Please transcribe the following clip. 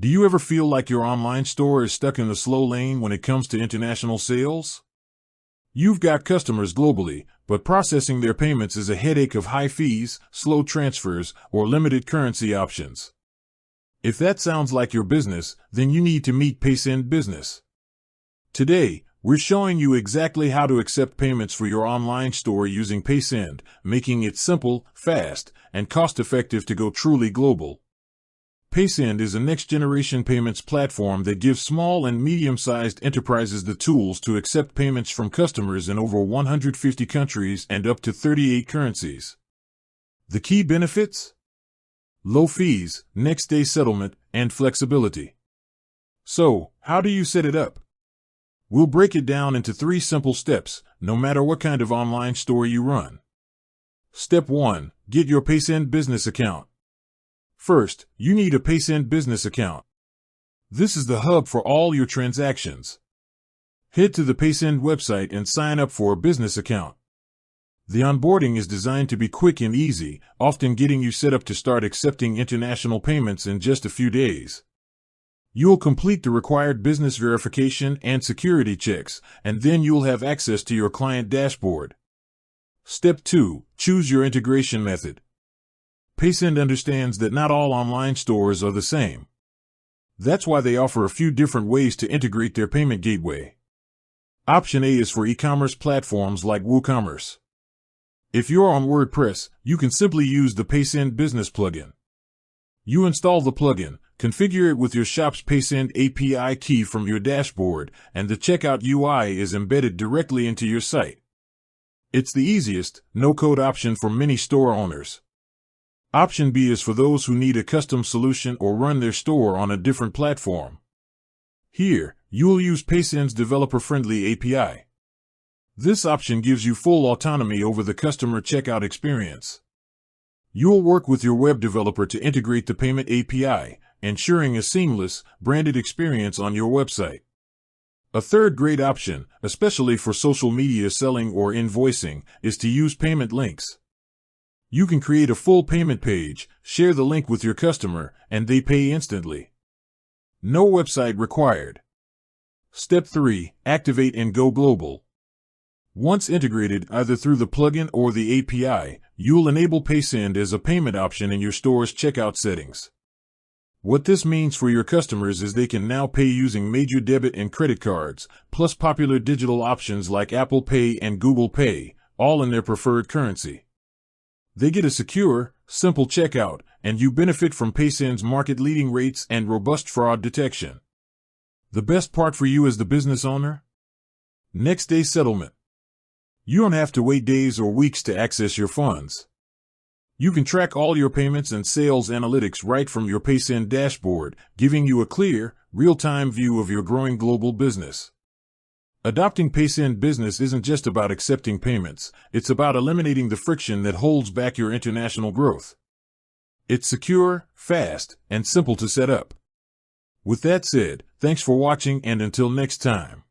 Do you ever feel like your online store is stuck in the slow lane when it comes to international sales? You've got customers globally, but processing their payments is a headache of high fees, slow transfers, or limited currency options. If that sounds like your business, then you need to meet Paysend Business. Today, we're showing you exactly how to accept payments for your online store using Paysend, making it simple, fast, and cost-effective to go truly global. Paysend is a next-generation payments platform that gives small and medium-sized enterprises the tools to accept payments from customers in over 150 countries and up to 38 currencies. The key benefits? Low fees, next-day settlement, and flexibility. So, how do you set it up? We'll break it down into 3 simple steps, no matter what kind of online store you run. Step 1. Get your Paysend business account. First, you need a Paysend business account. This is the hub for all your transactions. Head to the Paysend website and sign up for a business account. The onboarding is designed to be quick and easy, often getting you set up to start accepting international payments in just a few days. You'll complete the required business verification and security checks, and then you'll have access to your client dashboard. Step 2. Choose your integration method. Paysend understands that not all online stores are the same. That's why they offer a few different ways to integrate their payment gateway. Option A is for e-commerce platforms like WooCommerce. If you're on WordPress, you can simply use the Paysend Business plugin. You install the plugin, configure it with your shop's Paysend API key from your dashboard, and the checkout UI is embedded directly into your site. It's the easiest, no-code option for many store owners. Option B is for those who need a custom solution or run their store on a different platform. Here, you'll use Paysend's developer-friendly API. This option gives you full autonomy over the customer checkout experience. You'll work with your web developer to integrate the payment API, ensuring a seamless, branded experience on your website. A third great option, especially for social media selling or invoicing, is to use payment links. You can create a full payment page, share the link with your customer, and they pay instantly. No website required. Step 3. Activate and go global. Once integrated either through the plugin or the API, you'll enable Paysend as a payment option in your store's checkout settings. What this means for your customers is they can now pay using major debit and credit cards, plus popular digital options like Apple Pay and Google Pay, all in their preferred currency. They get a secure, simple checkout, and you benefit from Paysend's market-leading rates and robust fraud detection. The best part for you as the business owner? Next-day settlement. You don't have to wait days or weeks to access your funds. You can track all your payments and sales analytics right from your Paysend dashboard, giving you a clear, real-time view of your growing global business. Adopting Paysend Business isn't just about accepting payments, it's about eliminating the friction that holds back your international growth. It's secure, fast, and simple to set up. With that said, thanks for watching and until next time.